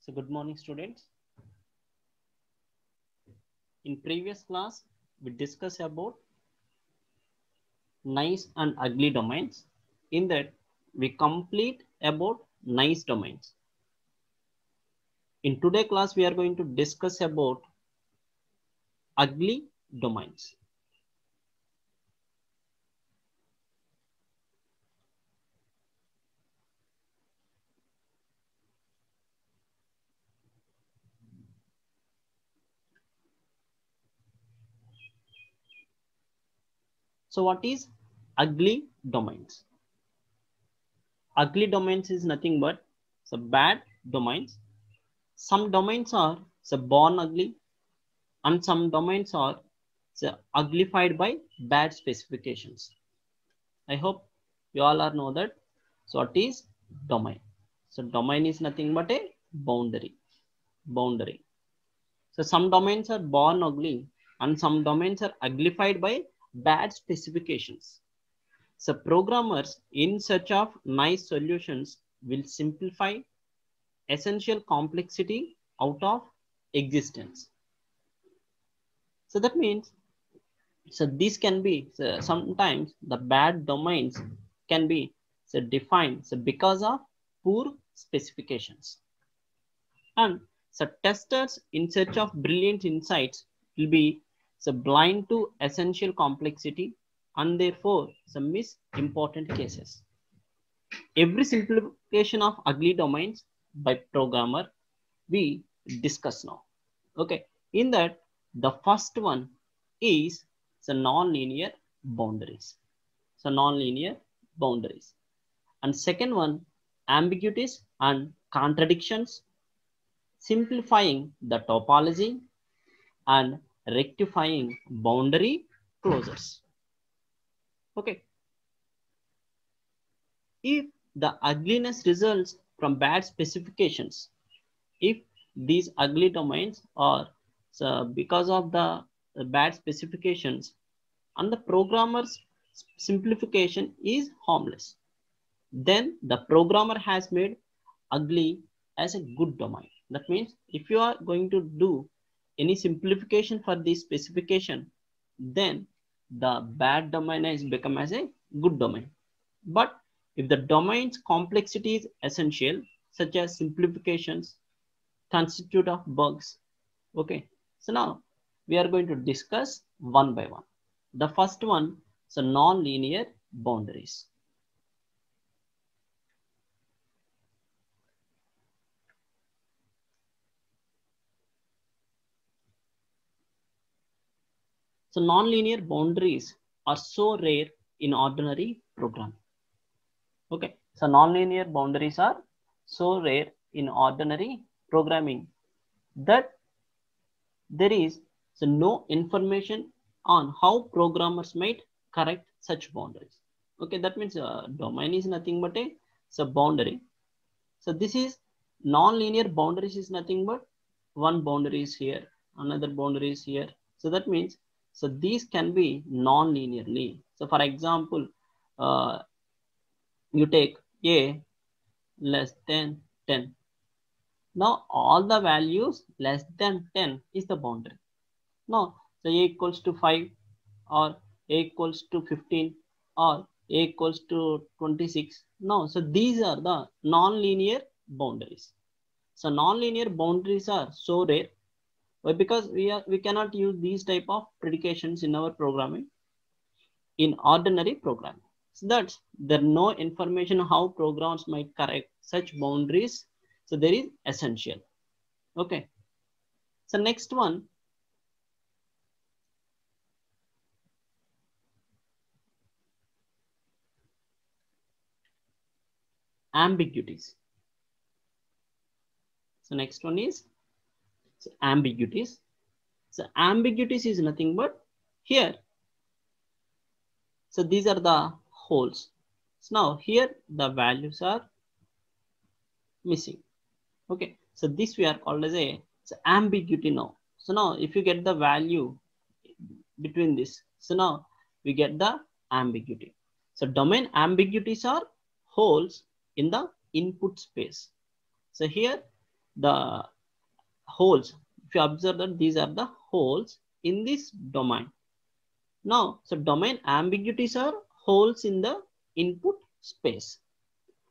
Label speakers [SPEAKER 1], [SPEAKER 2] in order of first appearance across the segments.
[SPEAKER 1] So good morning, students. In previous class, we discussed about nice and ugly domains. In that, we complete about nice domains. In today's class, we are going to discuss about ugly domains. So what is ugly domains? Ugly domains is nothing but bad domains. Some domains are born ugly, and some domains are uglified by bad specifications. I hope you all are know that. So what is domain? So domain is nothing but a boundary. Boundary. So some domains are born ugly and some domains are uglified by bad specifications. So programmers in search of nice solutions will simplify essential complexity out of existence. So that means this can be sometimes the bad domains can be defined because of poor specifications, and testers in search of brilliant insights will be blind to essential complexity and therefore miss important cases. Every simplification of ugly domains by programmer we discuss now. Okay, in that the first one is the non-linear boundaries. So non-linear boundaries. And second one, ambiguities and contradictions, simplifying the topology and rectifying boundary closures. Okay. If the ugliness results from bad specifications, if these ugly domains are because of the bad specifications and the programmer's simplification is harmless, then the programmer has made ugly as a good domain. That means if you are going to do any simplification for this specification, then the bad domain has become as a good domain. But if the domain's complexity is essential, such as simplifications constitute of bugs. Okay, so now we are going to discuss one by one. The first one is non-linear boundaries. So non-linear boundaries are so rare in ordinary programming. Okay, so non-linear boundaries are so rare in ordinary programming that there is no information on how programmers might correct such boundaries. Okay, that means domain is nothing but a boundary. So this is non-linear boundaries is nothing but one boundary is here, another boundary is here. So that means these can be non-linearly. So for example, you take a less than 10. Now all the values less than 10 is the boundary. Now so a equals to 5 or a equals to 15 or a equals to 26. No, so these are the non-linear boundaries. So non-linear boundaries are so rare. Why? Because we cannot use these type of predications in our programming in ordinary programming. So that's there no information how programs might correct such boundaries. So there is essential. Okay. So next one. Ambiguities. So next one is ambiguities. So ambiguities is nothing but here. So these are the holes. So now here the values are missing. Okay. So this we are called as a ambiguity now. So now if you get the value between this, so now we get the ambiguity. So domain ambiguities are holes in the input space. So here the holes. If you observe that these are the holes in this domain. Now, so domain ambiguities are holes in the input space.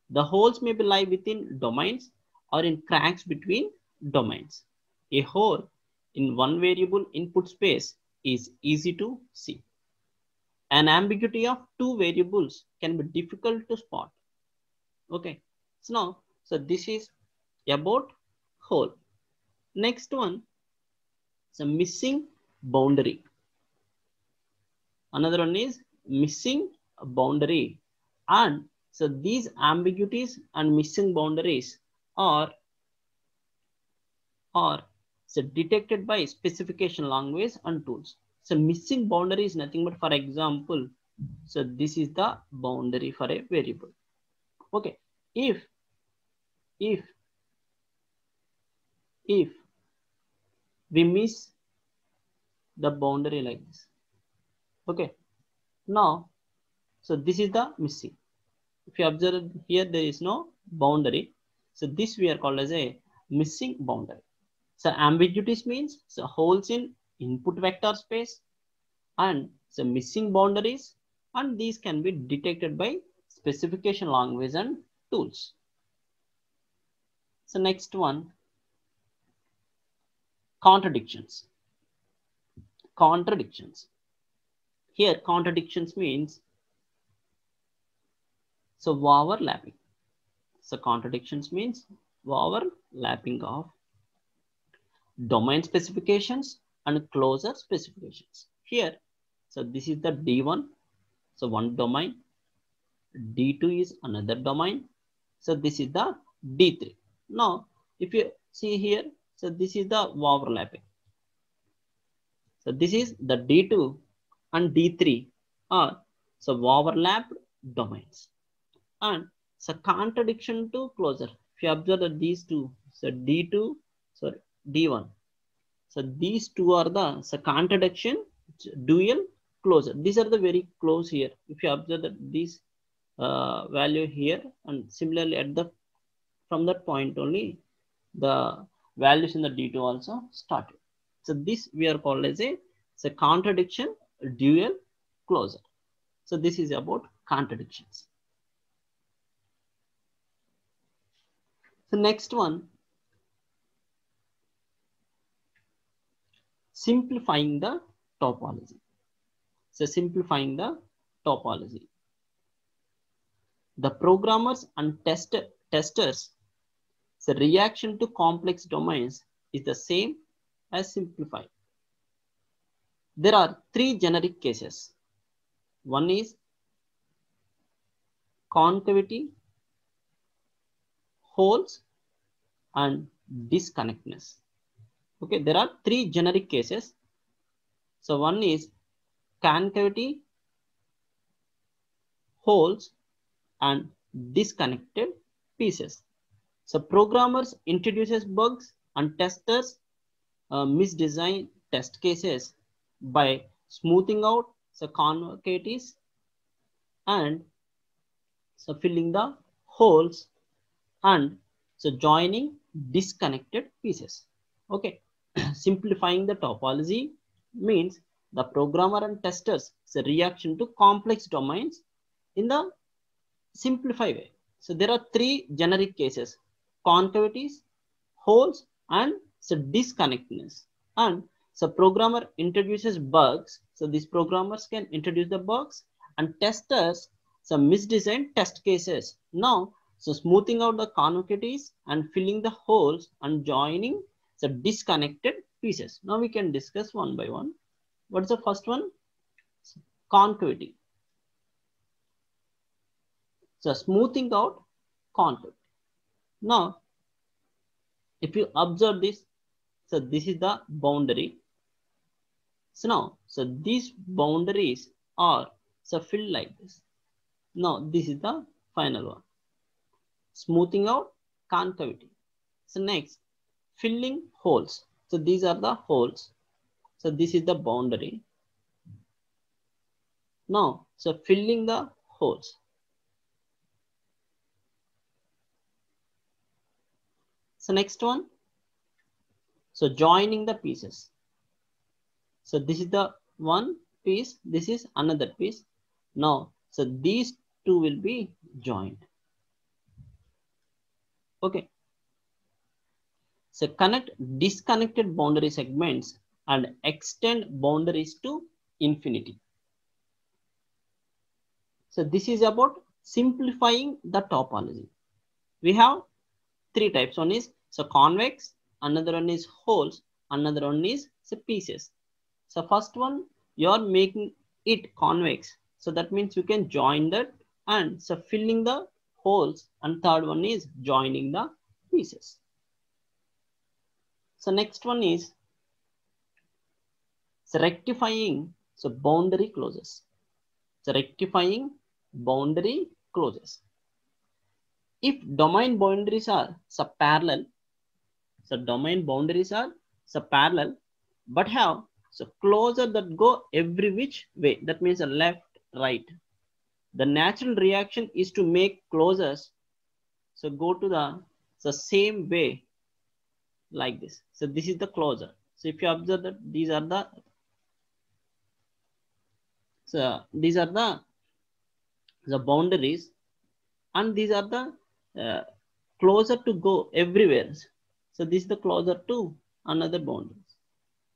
[SPEAKER 1] The holes may lie within domains or in cracks between domains. A hole in one variable input space is easy to see. An ambiguity of two variables can be difficult to spot. Okay, so now, so this is about hole. Next one, so missing boundary. Another one is missing boundary. And so these ambiguities and missing boundaries are so detected by specification language and tools. So missing boundary is nothing but, for example, so this is the boundary for a variable. Okay, if we miss the boundary like this, okay, now so this is the missing. If you observe here, there is no boundary, so this we are called as a missing boundary. So ambiguities means so holes in input vector space, and so missing boundaries, and these can be detected by specification language and tools. So next one, contradictions. Contradictions. Here contradictions means so overlapping. So contradictions means overlapping of domain specifications and closure specifications. Here, so this is the D1, so one domain, D2 is another domain, so this is the D3. Now, if you see here, so this is the overlapping. So this is the D2 and D3 are so overlapped domains. And so contradiction to closure. If you observe that these two, so D2, sorry, D1. So these two are the so contradiction, dual, closure. These are the very close here. If you observe that this value here, and similarly at the from that point only the values in the D2 also started. So this we are called as a contradiction, dual, closure. So this is about contradictions. The next one, simplifying the topology. So simplifying the topology. The programmers and testers, the reaction to complex domains is the same as simplify. There are three generic cases. One is concavity, holes, and disconnectedness. Okay, there are three generic cases. So one is concavity, holes, and disconnected pieces. So programmers introduces bugs and testers misdesign test cases by smoothing out the concavities and so filling the holes and so joining disconnected pieces. Okay, simplifying the topology means the programmer and testers so reaction to complex domains in the simplified way. So there are three generic cases: concavities, holes, and so disconnectedness. And so programmer introduces bugs. So these programmers can introduce the bugs, and testers some misdesigned test cases. Now, so smoothing out the concavities and filling the holes and joining the disconnected pieces. Now we can discuss one by one. What's the first one? Concavity. So smoothing out concavity. Now, if you observe this, so this is the boundary. So now, so these boundaries are so filled like this. Now this is the final one. Smoothing out concavity. So next, filling holes. So these are the holes. So this is the boundary. Now, so filling the holes. So next one, So joining the pieces. So this is the one piece, this is another piece. Now, so these two will be joined. Okay. So connect disconnected boundary segments and extend boundaries to infinity. So this is about simplifying the topology. We have three types. One is so convex, another one is holes, another one is so pieces. So first one, you are making it convex. So that means you can join that and so filling the holes, and third one is joining the pieces. So next one is so rectifying so boundary closes. So rectifying boundary closes. If domain boundaries are parallel, so domain boundaries are parallel, but have so closure that go every which way. That means a left, right. The natural reaction is to make closures so go to the same way like this. So this is the closure. So if you observe that these are the boundaries, and these are the closer to go everywhere. So this is the closer to another boundaries.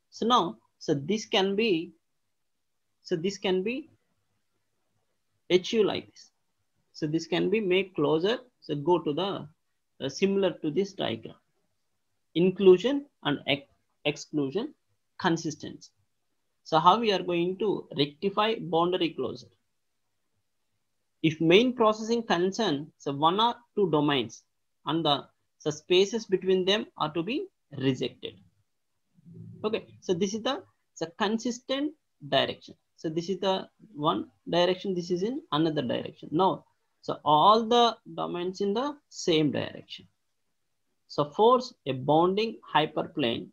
[SPEAKER 1] So now, so this can be achieved like this. So this can be made closer. So go to the similar to this diagram. Inclusion and exclusion consistency. So how we are going to rectify boundary closure? If main processing concern so one or two domains and the spaces between them are to be rejected. Okay, so this is the consistent direction. So this is the one direction, this is in another direction. Now, so all the domains in the same direction. So force a bounding hyperplane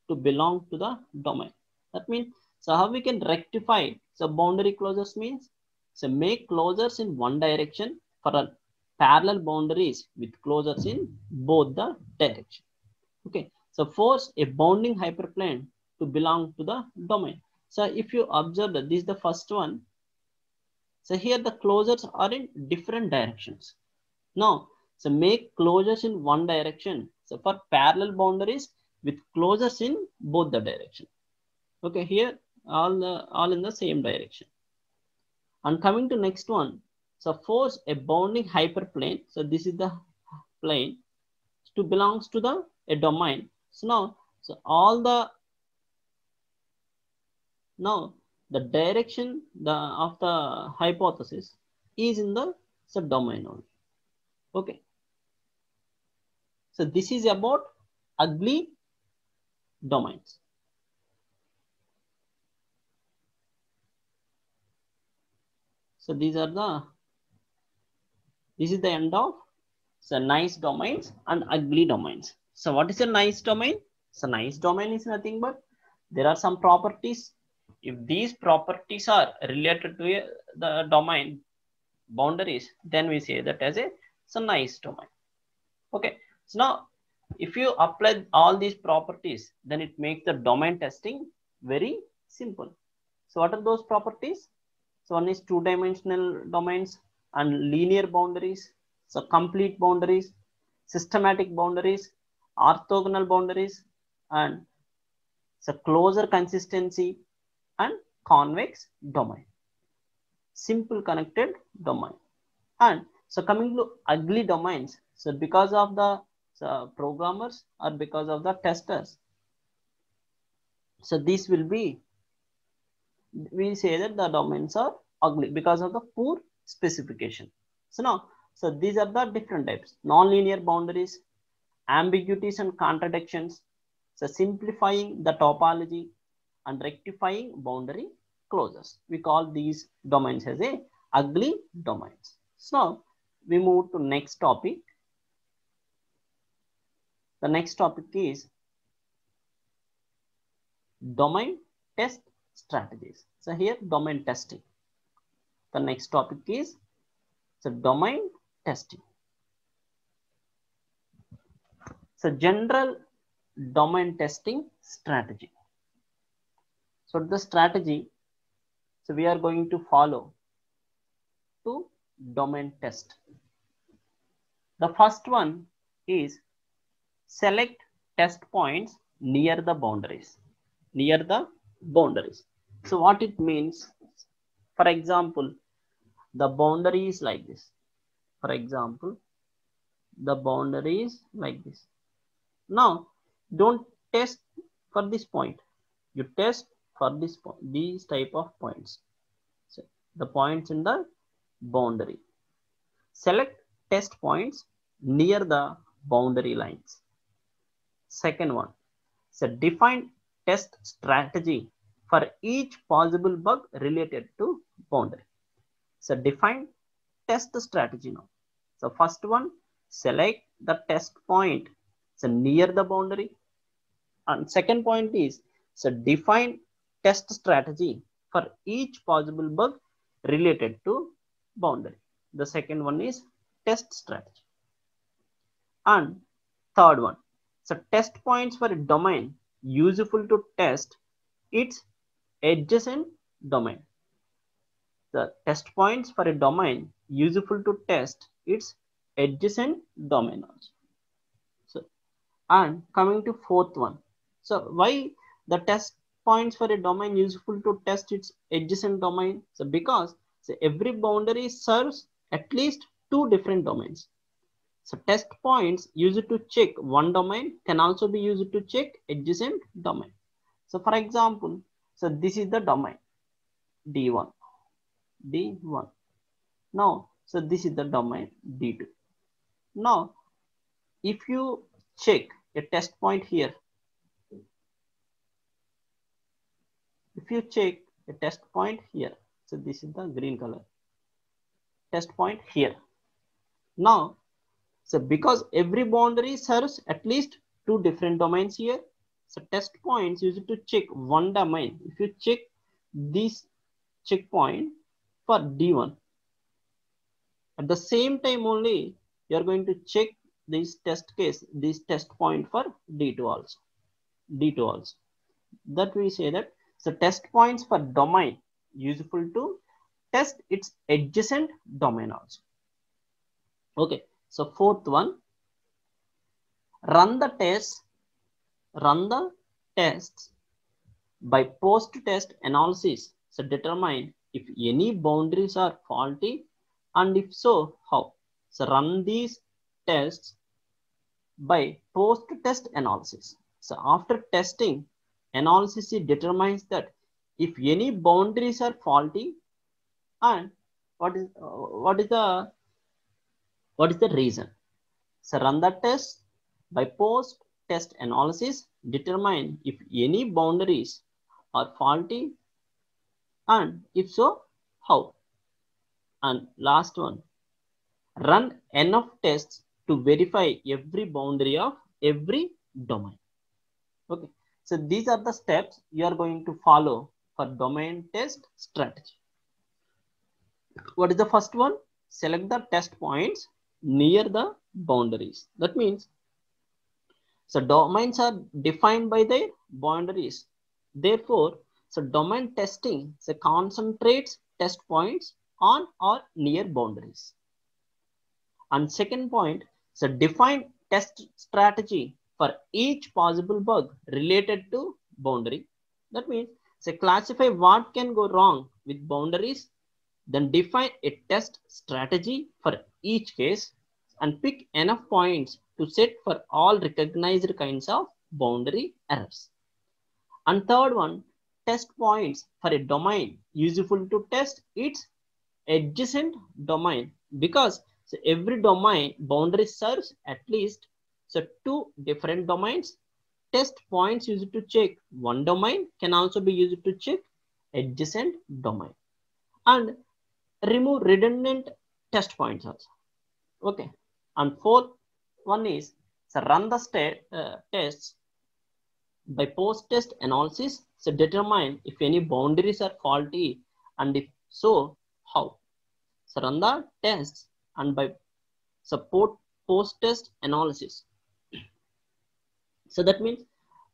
[SPEAKER 1] to belong to the domain. That means, so how we can rectify so boundary closures means, so make closures in one direction for a parallel boundaries with closures in both the direction. Okay, so force a bounding hyperplane to belong to the domain. So if you observe that this is the first one, so here the closures are in different directions. Now, so make closures in one direction. So for parallel boundaries with closures in both the direction. Okay, here all in the same direction. And coming to next one, so force a bounding hyperplane. So this is the plane to belongs to the a domain. So now, so all the the direction of the hypothesis is in the subdomain only. Okay. So this is about ugly domains. So this is the end of so nice domains and ugly domains. So what is a nice domain? So nice domain is nothing but there are some properties. If these properties are related to the domain boundaries, then we say that as a nice domain. Okay. So now if you apply all these properties, then it makes the domain testing very simple. So what are those properties? So one is two-dimensional domains and linear boundaries, so complete boundaries, systematic boundaries, orthogonal boundaries, and so closure consistency and convex domain. Simple connected domain. And so coming to ugly domains, so because of the programmers or because of the testers, so this will be, we say that the domains are ugly because of the poor specification. So now, so these are the different types: non-linear boundaries, ambiguities and contradictions, so simplifying the topology and rectifying boundary closures. We call these domains as a ugly domains. So we move to next topic. The next topic is domain test strategies. So here domain testing. The next topic is so domain testing. So general domain testing strategy. So the strategy, so we are going to follow to domain test. The first one is select test points near the boundaries. Near the boundaries. So what it means, for example, the boundary is like this. For example, the boundary is like this. Now, don't test for this point. You test for this point, these type of points. So the points in the boundary. Select test points near the boundary lines. Second one, so define test strategy for each possible bug related to boundary. So define test strategy now. So first one, select the test point so near the boundary. And second point is, so define test strategy for each possible bug related to boundary. The second one is test strategy. And third one, so test points for a domain useful to test its adjacent domain. The test points for a domain useful to test its adjacent domain also. So, and coming to fourth one. So why the test points for a domain useful to test its adjacent domain? So because every boundary serves at least two different domains. So test points used to check one domain can also be used to check adjacent domain. So for example, so this is the domain D1. D1. Now, so this is the domain D2. Now, if you check a test point here, if you check a test point here, so this is the green color, test point here. Now, so because every boundary serves at least two different domains here, so test points used to check one domain. If you check this checkpoint for D1, at the same time only you are going to check this test case, this test point for D2 also. D2 also. That we say that so test points for domain useful to test its adjacent domain also. Okay, so fourth one, run the tests by post-test analysis. So determine if any boundaries are faulty and if so, how. So run these tests by post-test analysis. So after testing, analysis determines that if any boundaries are faulty and what is the reason. So run the test by post-test analysis, determine if any boundaries are faulty and if so, how. And last one, run enough tests to verify every boundary of every domain. Okay, so these are the steps you are going to follow for domain test strategy. What is the first one? Select the test points near the boundaries. That means, so domains are defined by their boundaries. Therefore, so domain testing so concentrates test points on or near boundaries. And second point, so define test strategy for each possible bug related to boundary. That means, so classify what can go wrong with boundaries, then define a test strategy for each case and pick enough points to set for all recognized kinds of boundary errors. And third one, test points for a domain useful to test its adjacent domain, because so every domain boundary serves at least so two different domains. Test points used to check one domain can also be used to check adjacent domain. And remove redundant test points also. Okay, and fourth one is so run the tests by post-test analysis. So determine if any boundaries are faulty and if so, how. So run the tests and by support post-test analysis. So that means,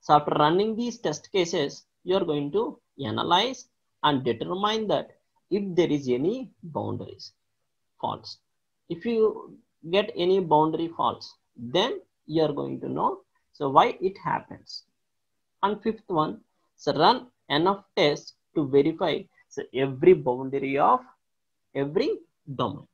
[SPEAKER 1] so after running these test cases, you are going to analyze and determine that if there is any boundaries false. If you get any boundary false, then you are going to know so why it happens. And fifth one, so run enough tests to verify so every boundary of every domain.